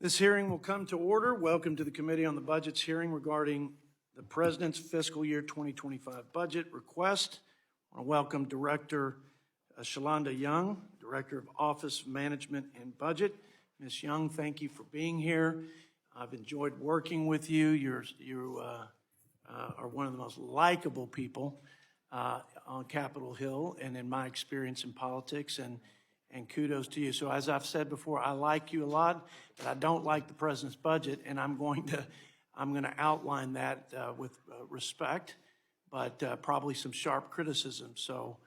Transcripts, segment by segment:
This hearing will come to order. Welcome to the Committee on the Budget's hearing regarding the President's fiscal year 2025 budget request. I want to welcome Director Shalonda Young, Director of Office Management and Budget. Ms. Young, thank you for being here. I've enjoyed working with you. You are one of the most likable people on Capitol Hill and in my experience in politics, and kudos to you. So as I've said before, I like you a lot, but I don't like the President's budget, and I'm going to outline that with respect, but probably some sharp criticism. So,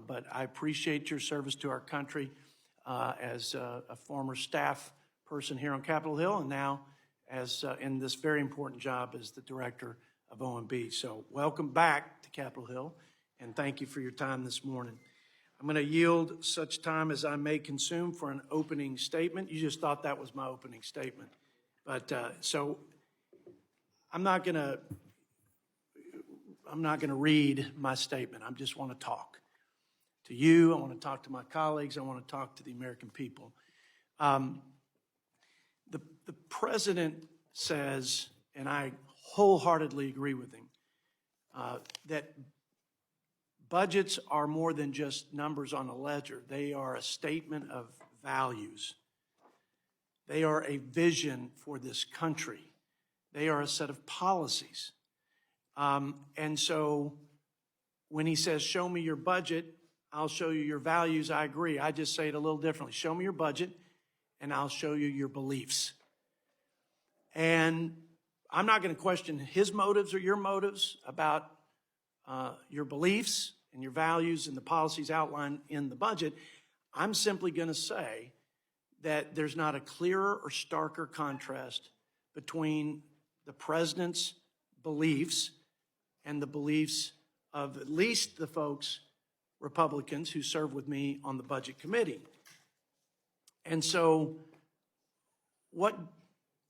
but I appreciate your service to our country as a former staff person here on Capitol Hill, and now as in this very important job as the Director of OMB. So welcome back to Capitol Hill, and thank you for your time this morning. I'm going to yield such time as I may consume for an opening statement. You just thought that was my opening statement. But so I'm not going to read my statement. I just want to talk to you. I want to talk to my colleagues. I want to talk to the American people. The President says, and I wholeheartedly agree with him, that budgets are more than just numbers on a ledger. They are a statement of values. They are a vision for this country. They are a set of policies. And so when he says, show me your budget, I'll show you your values, I agree. I just say it a little differently. Show me your budget, and I'll show you your beliefs. And I'm not going to question his motives or your motives about your beliefs and your values and the policies outlined in the budget. I'm simply going to say that there's not a clearer or starker contrast between the President's beliefs and the beliefs of at least the folks, Republicans, who serve with me on the Budget Committee. And so what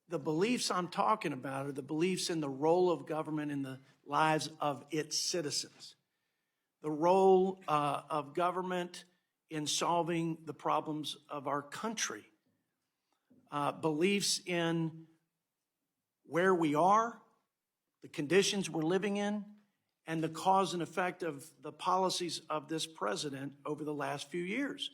the beliefs I'm talking about are the beliefs in the role of government in the lives of its citizens, the role of government in solving the problems of our country, beliefs in where we are, the conditions we're living in, and the cause and effect of the policies of this president over the last few years.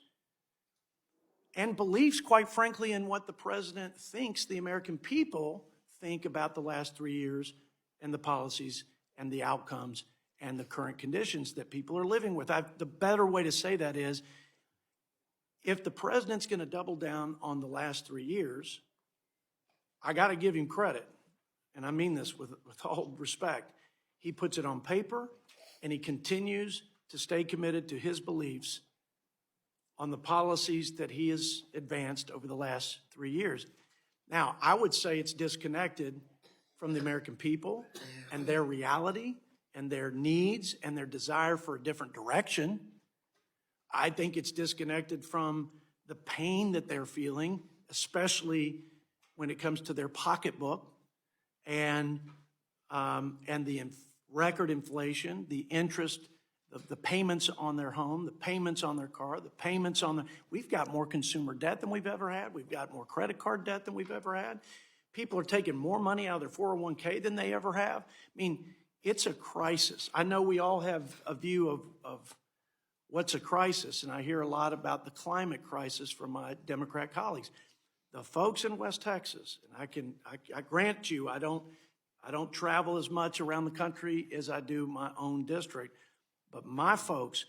And beliefs, quite frankly, in what the president thinks the American people think about the last 3 years and the policies and the outcomes and the current conditions that people are living with. The better way to say that is, if the president's going to double down on the last 3 years, I got to give him credit, and I mean this with all respect. He puts it on paper, and he continues to stay committed to his beliefs on the policies that he has advanced over the last 3 years. Now, I would say it's disconnected from the American people and their reality and their needs and their desire for a different direction. I think it's disconnected from the pain that they're feeling, especially when it comes to their pocketbook and the record inflation, the interest, the payments on their home, the payments on their car, the payments on we've got more consumer debt than we've ever had. We've got more credit card debt than we've ever had. People are taking more money out of their 401k than they ever have. I mean, it's a crisis. I know we all have a view of what's a crisis, and I hear a lot about the climate crisis from my Democrat colleagues. The folks in West Texas, and I grant you, I don't travel as much around the country as I do my own district, but my folks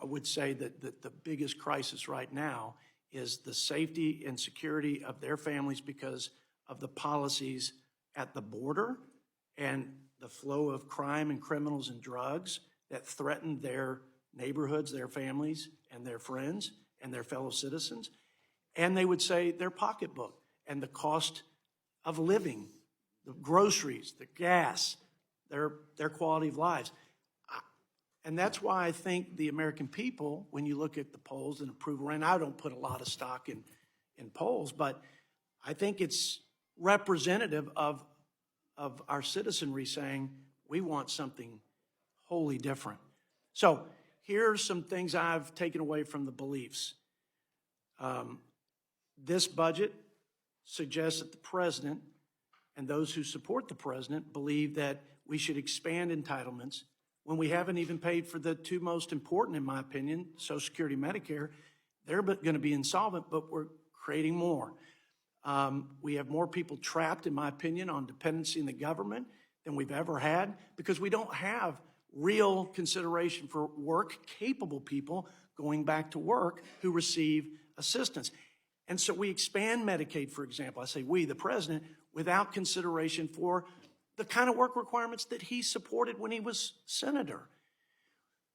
would say that the biggest crisis right now is the safety and security of their families because of the policies at the border and the flow of crime and criminals and drugs that threaten their neighborhoods, their families, and their friends and their fellow citizens. And they would say their pocketbook and the cost of living, the groceries, the gas, their quality of lives. And that's why I think the American people, when you look at the polls and approval, and I don't put a lot of stock in polls, but I think it's representative of our citizenry saying we want something wholly different. So here's some things I've taken away from the beliefs. This budget suggests that the president and those who support the president believe that we should expand entitlements when we haven't even paid for the two most important, in my opinion, Social Security, Medicare. They're going to be insolvent, but we're creating more. We have more people trapped, in my opinion, on dependency in the government than we've ever had because we don't have real consideration for work-capable people going back to work who receive assistance. And so we expand Medicaid, for example. I say we, the president, without consideration for the kind of work requirements that he supported when he was senator.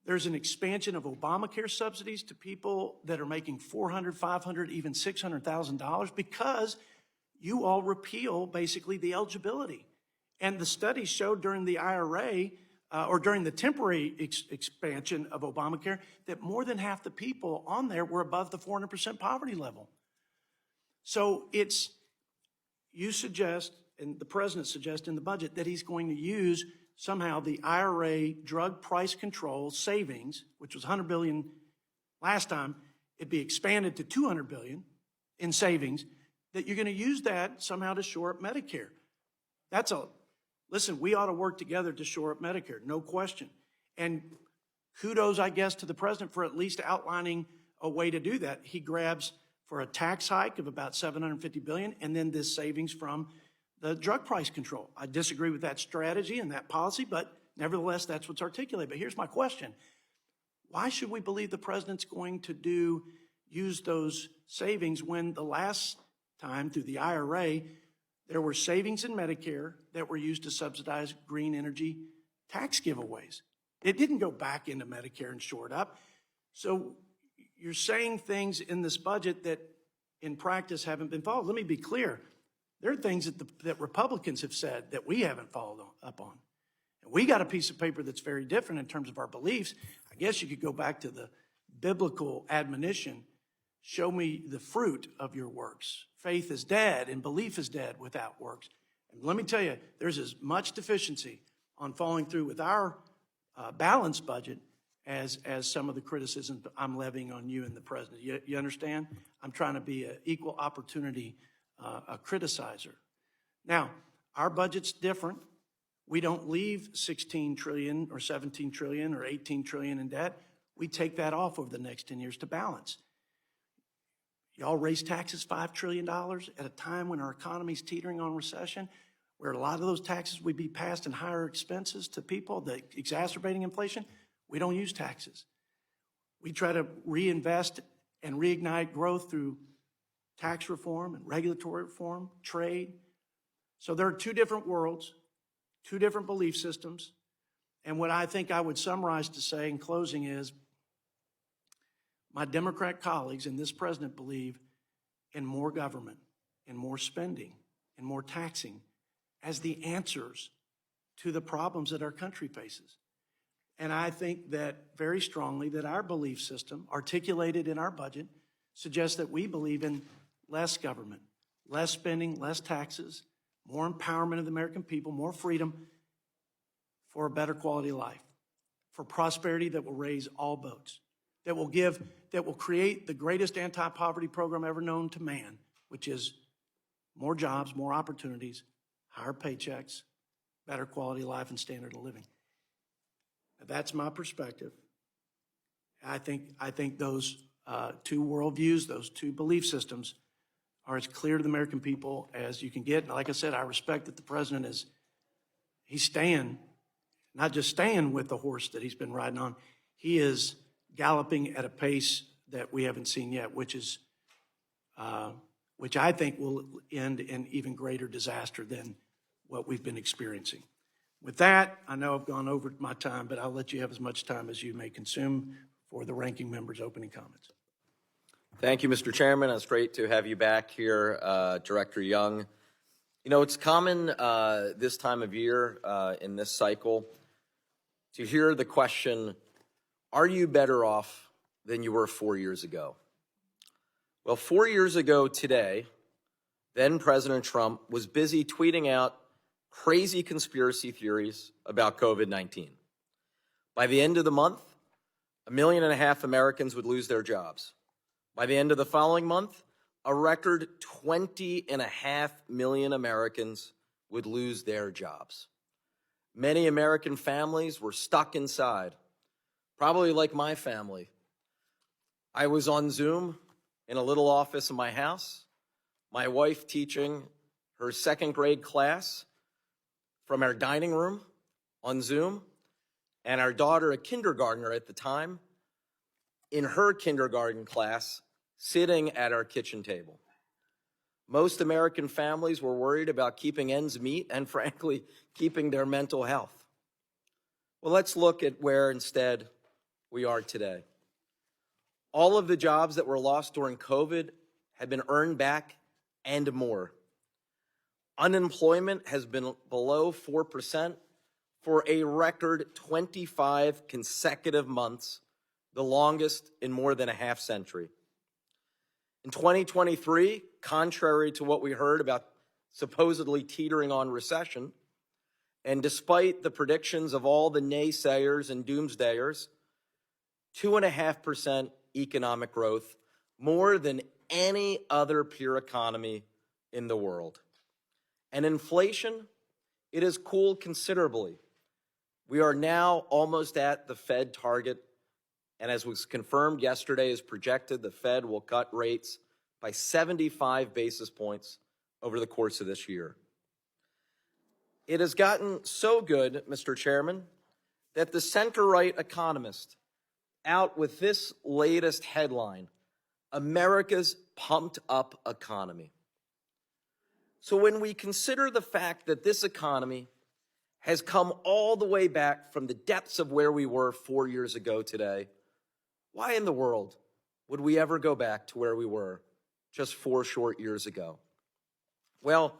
There's an expansion of Obamacare subsidies to people that are making $400,000, $500,000, even $600,000 because you all repeal basically the eligibility. And the studies showed during the IRA or during the temporary expansion of Obamacare that more than half the people on there were above the 400% poverty level. So you suggest, and the president suggests in the budget, that he's going to use somehow the IRA drug price control savings, which was $100 billion last time, it'd be expanded to $200 billion in savings, that you're going to use that somehow to shore up Medicare. Listen, we ought to work together to shore up Medicare, no question. And kudos, I guess, to the president for at least outlining a way to do that. He grabs for a tax hike of about $750 billion and then this savings from the drug price control. I disagree with that strategy and that policy, but nevertheless, that's what's articulated. But here's my question. Why should we believe the president's going to use those savings when the last time through the IRA, there were savings in Medicare that were used to subsidize green energy tax giveaways? It didn't go back into Medicare and shore it up. So you're saying things in this budget that in practice haven't been followed. Let me be clear. There are things that Republicans have said that we haven't followed up on. And we got a piece of paper that's very different in terms of our beliefs. I guess you could go back to the biblical admonition, show me the fruit of your works. Faith is dead and belief is dead without works. And let me tell you, there's as much deficiency on following through with our balanced budget as some of the criticisms I'm levying on you and the president. You understand? I'm trying to be an equal opportunity a criticizer. Now, our budget's different. We don't leave 16 trillion or 17 trillion or 18 trillion in debt. We take that off over the next 10 years to balance. Y'all raise taxes $5 trillion at a time when our economy's teetering on recession, where a lot of those taxes would be passed in higher expenses to people, the exacerbating inflation. We don't use taxes. We try to reinvest and reignite growth through tax reform and regulatory reform, trade. So there are two different worlds, two different belief systems. And what I think I would summarize to say in closing is my Democrat colleagues and this president believe in more government and more spending and more taxing as the answers to the problems that our country faces. And I think that very strongly that our belief system articulated in our budget suggests that we believe in less government, less spending, less taxes, more empowerment of the American people, more freedom for a better quality of life, for prosperity that will raise all boats, that will create the greatest anti-poverty program ever known to man, which is more jobs, more opportunities, higher paychecks, better quality of life and standard of living. Now, that's my perspective. I think those two worldviews, those two belief systems are as clear to the American people as you can get. And like I said, I respect that the president he's staying, not just staying with the horse that he's been riding on, he is galloping at a pace that we haven't seen yet, which I think will end in even greater disaster than what we've been experiencing. With that, I know I've gone over my time, but I'll let you have as much time as you may consume for the ranking member's opening comments. Thank you, Mr. Chairman. It's great to have you back here, Director Young. You know, it's common this time of year in this cycle to hear the question, are you better off than you were 4 years ago? Well, 4 years ago today, then President Trump was busy tweeting out crazy conspiracy theories about COVID-19. By the end of the month, 1.5 million Americans would lose their jobs. By the end of the following month, a record 20.5 million Americans would lose their jobs. Many American families were stuck inside, probably like my family. I was on Zoom in a little office in my house, my wife teaching her second grade class from our dining room on Zoom, and our daughter, a kindergartner at the time, in her kindergarten class, sitting at our kitchen table. Most American families were worried about keeping ends meet and, frankly, keeping their mental health. Well, let's look at where instead we are today. All of the jobs that were lost during COVID have been earned back and more. Unemployment has been below 4% for a record 25 consecutive months, the longest in more than a half century. In 2023, contrary to what we heard about supposedly teetering on recession, and despite the predictions of all the naysayers and doomsdayers, 2.5% economic growth, more than any other peer economy in the world. And inflation, it has cooled considerably. We are now almost at the Fed target, and as was confirmed yesterday, as projected, the Fed will cut rates by 75 basis points over the course of this year. It has gotten so good, Mr. Chairman, that the center-right Economist out with this latest headline, America's pumped up economy. So when we consider the fact that this economy has come all the way back from the depths of where we were 4 years ago today, why in the world would we ever go back to where we were just 4 short years ago? Well,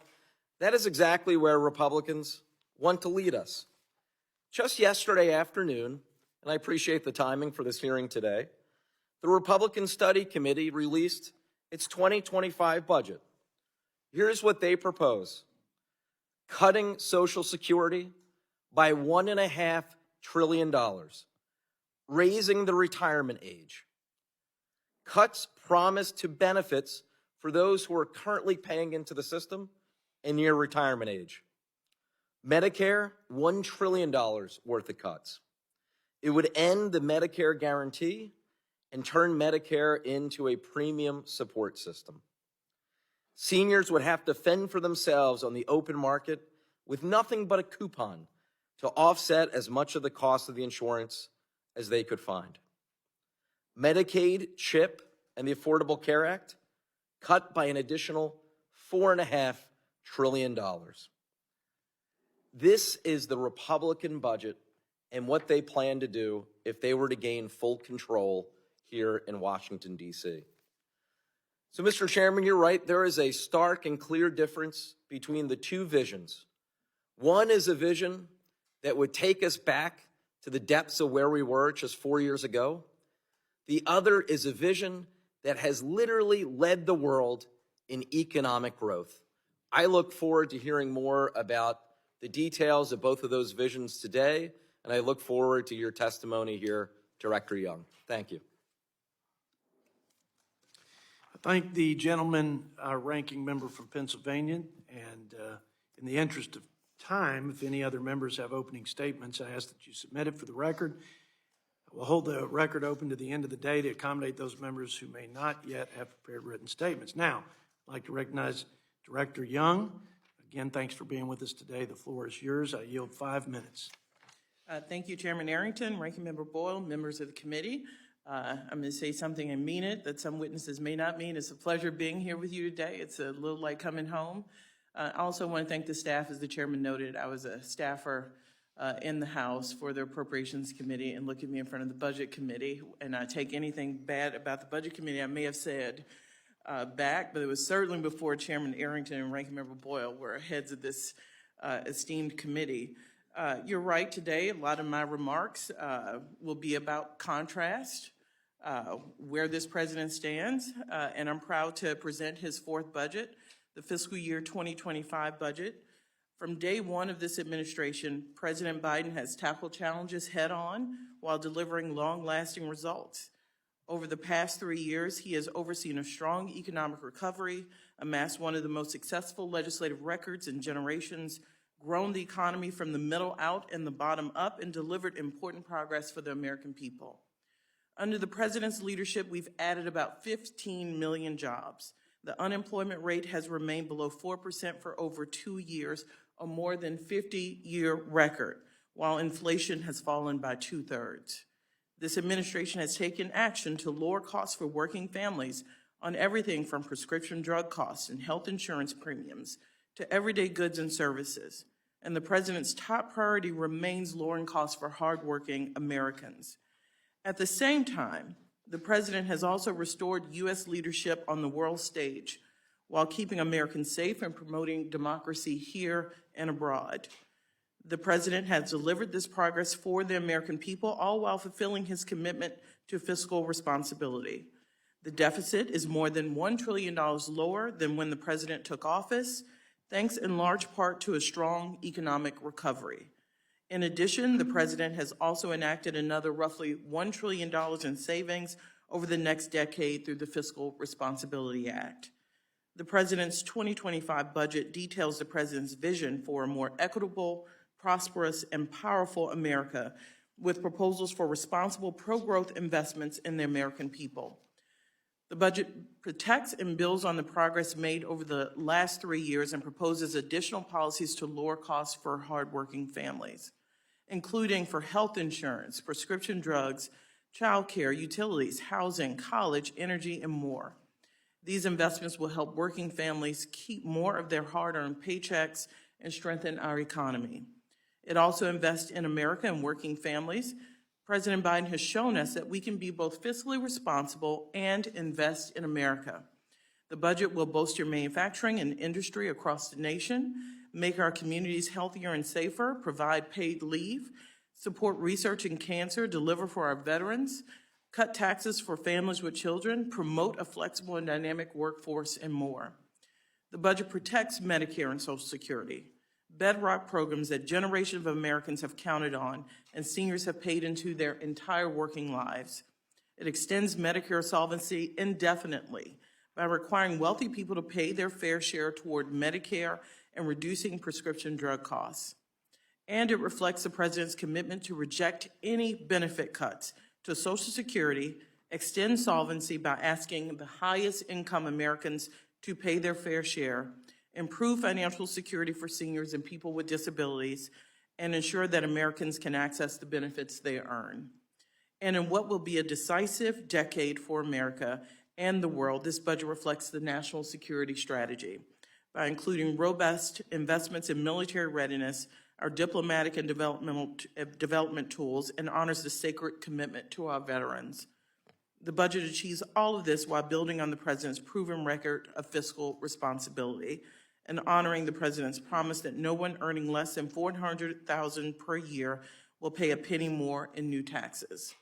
that is exactly where Republicans want to lead us. Just yesterday afternoon, and I appreciate the timing for this hearing today, the Republican Study Committee released its 2025 budget. Here's what they propose: cutting Social Security by $1.5 trillion, raising the retirement age, cuts promised to benefits for those who are currently paying into the system and near retirement age, Medicare, $1 trillion worth of cuts. It would end the Medicare guarantee and turn Medicare into a premium support system. Seniors would have to fend for themselves on the open market with nothing but a coupon to offset as much of the cost of the insurance as they could find. Medicaid, CHIP, and the Affordable Care Act cut by an additional $4.5 trillion. This is the Republican budget and what they plan to do if they were to gain full control here in Washington, D.C. So, Mr. Chairman, you're right. There is a stark and clear difference between the two visions. One is a vision that would take us back to the depths of where we were just 4 years ago. The other is a vision that has literally led the world in economic growth. I look forward to hearing more about the details of both of those visions today, and I look forward to your testimony here, Director Young. Thank you. I thank the gentleman, ranking member from Pennsylvania, and in the interest of time, if any other members have opening statements, I ask that you submit it for the record. We'll hold the record open to the end of the day to accommodate those members who may not yet have prepared written statements. Now, I'd like to recognize Director Young. Again, thanks for being with us today. The floor is yours. I yield 5 minutes. Thank you, Chairman Arrington, Ranking Member Boyle, members of the committee. I'm going to say something and mean it that some witnesses may not mean. It's a pleasure being here with you today. It's a little like coming home. I also want to thank the staff. As the chairman noted, I was a staffer in the House for the Appropriations Committee, and look at me in front of the Budget Committee, and I take anything bad about the Budget Committee I may have said back, but it was certainly before Chairman Arrington and Ranking Member Boyle were heads of this esteemed committee. You're right today. A lot of my remarks will be about contrast, where this president stands, and I'm proud to present his fourth budget, the fiscal year 2025 budget. From day one of this administration, President Biden has tackled challenges head on while delivering long-lasting results. Over the past 3 years, he has overseen a strong economic recovery, amassed one of the most successful legislative records in generations, grown the economy from the middle out and the bottom up, and delivered important progress for the American people. Under the president's leadership, we've added about 15 million jobs. The unemployment rate has remained below 4% for over 2 years, a more than 50-year record, while inflation has fallen by 2/3. This administration has taken action to lower costs for working families on everything from prescription drug costs and health insurance premiums to everyday goods and services. And the president's top priority remains lowering costs for hardworking Americans. At the same time, the president has also restored U.S. leadership on the world stage while keeping Americans safe and promoting democracy here and abroad. The president has delivered this progress for the American people, all while fulfilling his commitment to fiscal responsibility. The deficit is more than $1 trillion lower than when the president took office, thanks in large part to a strong economic recovery. In addition, the president has also enacted another roughly $1 trillion in savings over the next decade through the Fiscal Responsibility Act. The president's 2025 budget details the president's vision for a more equitable, prosperous, and powerful America, with proposals for responsible pro-growth investments in the American people. The budget protects and builds on the progress made over the last 3 years and proposes additional policies to lower costs for hardworking families, including for health insurance, prescription drugs, child care, utilities, housing, college, energy, and more. These investments will help working families keep more of their hard-earned paychecks and strengthen our economy. It also invests in America and working families. President Biden has shown us that we can be both fiscally responsible and invest in America. The budget will bolster manufacturing and industry across the nation, make our communities healthier and safer, provide paid leave, support research in cancer, deliver for our veterans, cut taxes for families with children, promote a flexible and dynamic workforce, and more. The budget protects Medicare and Social Security, bedrock programs that generations of Americans have counted on and seniors have paid into their entire working lives. It extends Medicare solvency indefinitely by requiring wealthy people to pay their fair share toward Medicare and reducing prescription drug costs. And it reflects the president's commitment to reject any benefit cuts to Social Security, extend solvency by asking the highest income Americans to pay their fair share, improve financial security for seniors and people with disabilities, and ensure that Americans can access the benefits they earn. And in what will be a decisive decade for America and the world, this budget reflects the national security strategy by including robust investments in military readiness, our diplomatic and development tools, and honors the sacred commitment to our veterans. The budget achieves all of this while building on the president's proven record of fiscal responsibility and honoring the president's promise that no one earning less than $400,000 per year will pay a penny more in new taxes.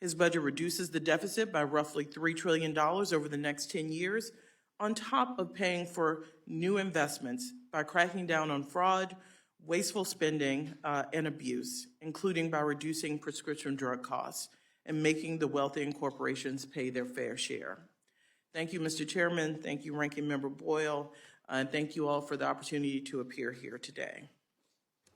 His budget reduces the deficit by roughly $3 trillion over the next 10 years, on top of paying for new investments by cracking down on fraud, wasteful spending, and abuse, including by reducing prescription drug costs and making the wealthy and corporations pay their fair share. Thank you, Mr. Chairman. Thank you, Ranking Member Boyle. And thank you all for the opportunity to appear here today.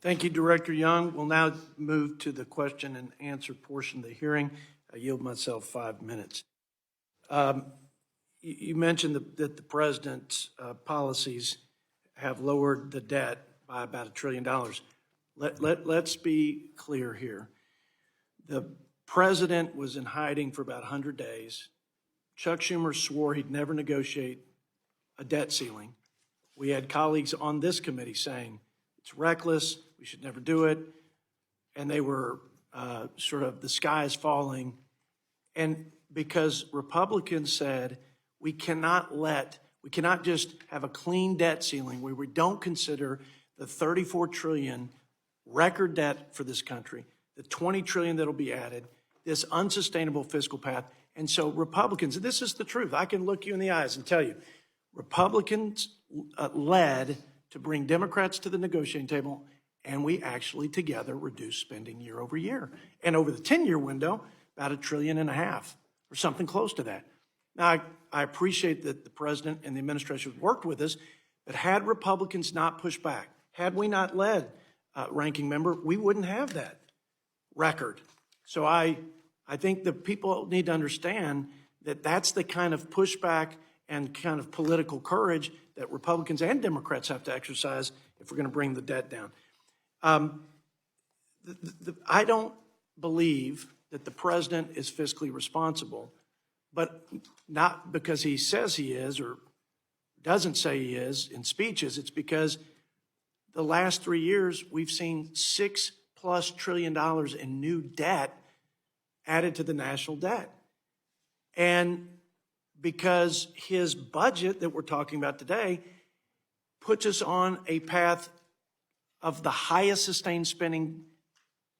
Thank you, Director Young. We'll now move to the question and answer portion of the hearing. I yield myself 5 minutes. You mentioned that the president's policies have lowered the debt by about $1 trillion. Let's be clear here. The president was in hiding for about 100 days. Chuck Schumer swore he'd never negotiate a debt ceiling. We had colleagues on this committee saying it's reckless, we should never do it, and they were sort of the sky is falling. And because Republicans said we cannot just have a clean debt ceiling where we don't consider the $34 trillion record debt for this country, the $20 trillion that'll be added, this unsustainable fiscal path. And so Republicans, and this is the truth, I can look you in the eyes and tell you, Republicans led to bring Democrats to the negotiating table, and we actually together reduced spending year over year. And over the 10-year window, about $1.5 trillion. or something close to that. Now, I appreciate that the president and the administration worked with us, but had Republicans not pushed back, had we not led, ranking member, we wouldn't have that record. So I think the people need to understand that that's the kind of pushback and kind of political courage that Republicans and Democrats have to exercise if we're going to bring the debt down. I don't believe that the president is fiscally responsible, but not because he says he is or doesn't say he is in speeches. It's because the last 3 years we've seen $6+ trillion in new debt added to the national debt. And because his budget that we're talking about today puts us on a path of the highest sustained spending,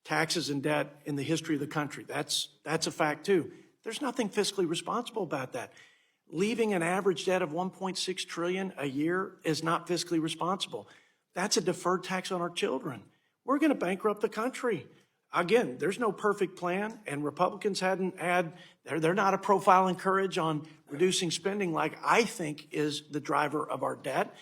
taxes and debt in the history of the country. That's a fact too. There's nothing fiscally responsible about that. Leaving an average debt of $1.6 trillion a year is not fiscally responsible. That's a deferred tax on our children. We're going to bankrupt the country. Again, there's no perfect plan, and Republicans they're not a profile in courage on reducing spending like I think is the driver of our debt.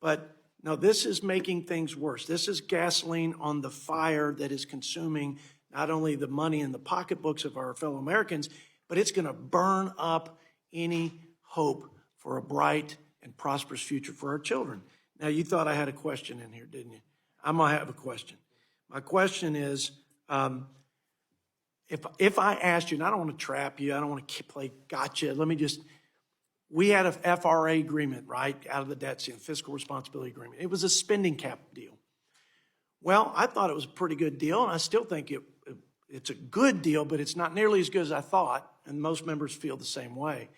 But no, this is making things worse. This is gasoline on the fire that is consuming not only the money in the pocketbooks of our fellow Americans, but it's going to burn up any hope for a bright and prosperous future for our children. Now, you thought I had a question in here, didn't you? I'm going to have a question. My question is, if I asked you, and I don't want to trap you, I don't want to play gotcha, we had a FRA agreement, right, out of the debt ceiling, fiscal responsibility agreement. It was a spending cap deal. Well, I thought it was a pretty good deal, and I still think it's a good deal, but it's not nearly as good as I thought, and most members feel the same way.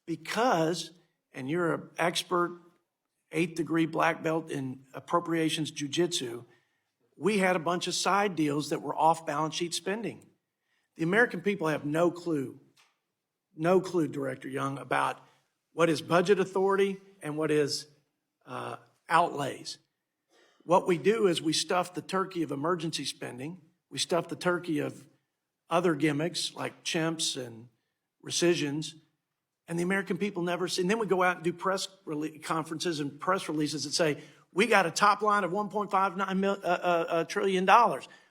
Because, and you're an expert, 8th degree black belt in appropriations jujitsu, we had a bunch of side deals that were off balance sheet spending. The American people have no clue, Director Young, about what is budget authority and what is outlays. What we do is we stuff the turkey of emergency spending. We stuff the turkey of other gimmicks like chimps and rescissions, and the American people never see. And then we go out and do press conferences and press releases that say, we got a top line of $1.59 trillion.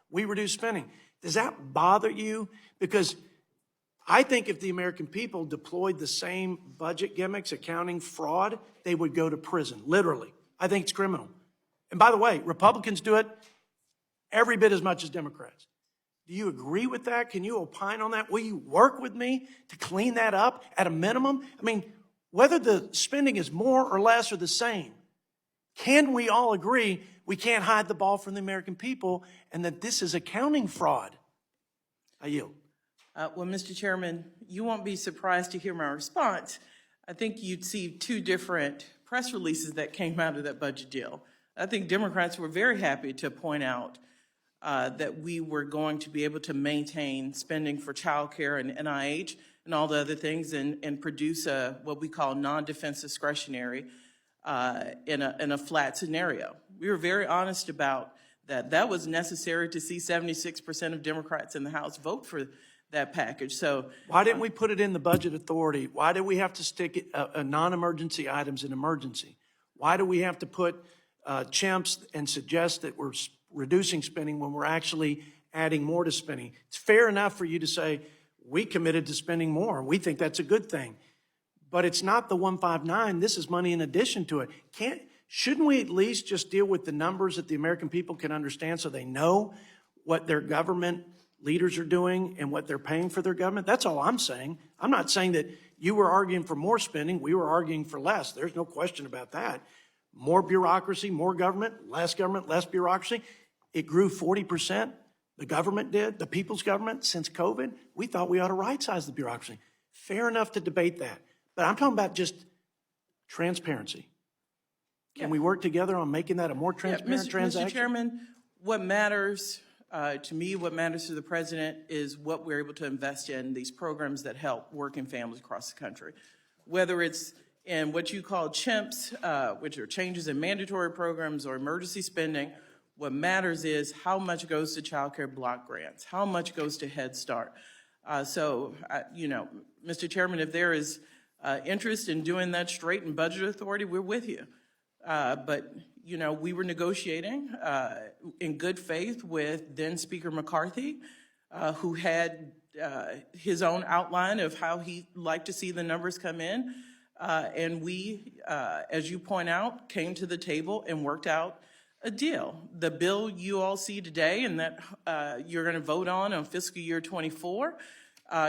We reduced spending. Does that bother you? Because I think if the American people deployed the same budget gimmicks, accounting fraud, they would go to prison, literally. I think it's criminal. And by the way, Republicans do it every bit as much as Democrats. Do you agree with that? Can you opine on that? Will you work with me to clean that up at a minimum? I mean, whether the spending is more or less or the same, can we all agree we can't hide the ball from the American people and that this is accounting fraud? I yield. Well, Mr. Chairman, you won't be surprised to hear my response. I think you'd see two different press releases that came out of that budget deal. I think Democrats were very happy to point out that we were going to be able to maintain spending for child care and NIH and all the other things and produce what we call non-defense discretionary in a flat scenario. We were very honest about that. That was necessary to see 76% of Democrats in the House vote for that package. So why didn't we put it in the budget authority? Why did we have to stick non-emergency items in emergency? Why do we have to put chimps and suggest that we're reducing spending when we're actually adding more to spending? It's fair enough for you to say, we committed to spending more. We think that's a good thing. But it's not the 159. This is money in addition to it. Shouldn't we at least just deal with the numbers that the American people can understand so they know what their government leaders are doing and what they're paying for their government? That's all I'm saying. I'm not saying that you were arguing for more spending. We were arguing for less. There's no question about that. More bureaucracy, more government, less bureaucracy. It grew 40%. The government did, the people's government, since COVID. We thought we ought to right-size the bureaucracy. Fair enough to debate that. But I'm talking about just transparency. Can we work together on making that a more transparent transaction? Mr. Chairman, what matters to me, what matters to the president is what we're able to invest in these programs that help working families across the country. Whether it's in what you call chimps, which are changes in mandatory programs or emergency spending, what matters is how much goes to child care block grants, how much goes to Head Start. You know, Mr. Chairman, if there is interest in doing that straight in Budget Authority, we're with you. But, you know, we were negotiating in good faith with then Speaker McCarthy, who had his own outline of how he'd like to see the numbers come in. And we, as you point out, came to the table and worked out a deal. The bill you all see today and that you're going to vote on fiscal year 24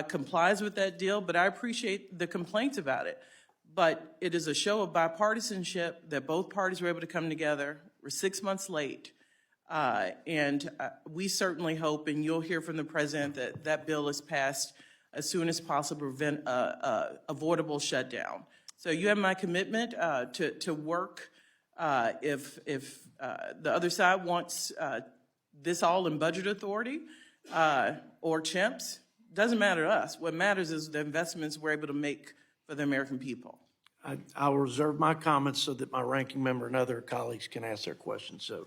complies with that deal, but I appreciate the complaints about it. But it is a show of bipartisanship that both parties were able to come together. We're 6 months late. And we certainly hope, and you'll hear from the president, that that bill is passed as soon as possible to prevent avoidable shutdown. So you have my commitment to work if the other side wants this all in Budget Authority or CHIMPS. Doesn't matter to us. What matters is the investments we're able to make for the American people. I'll reserve my comments so that my ranking member and other colleagues can ask their questions. So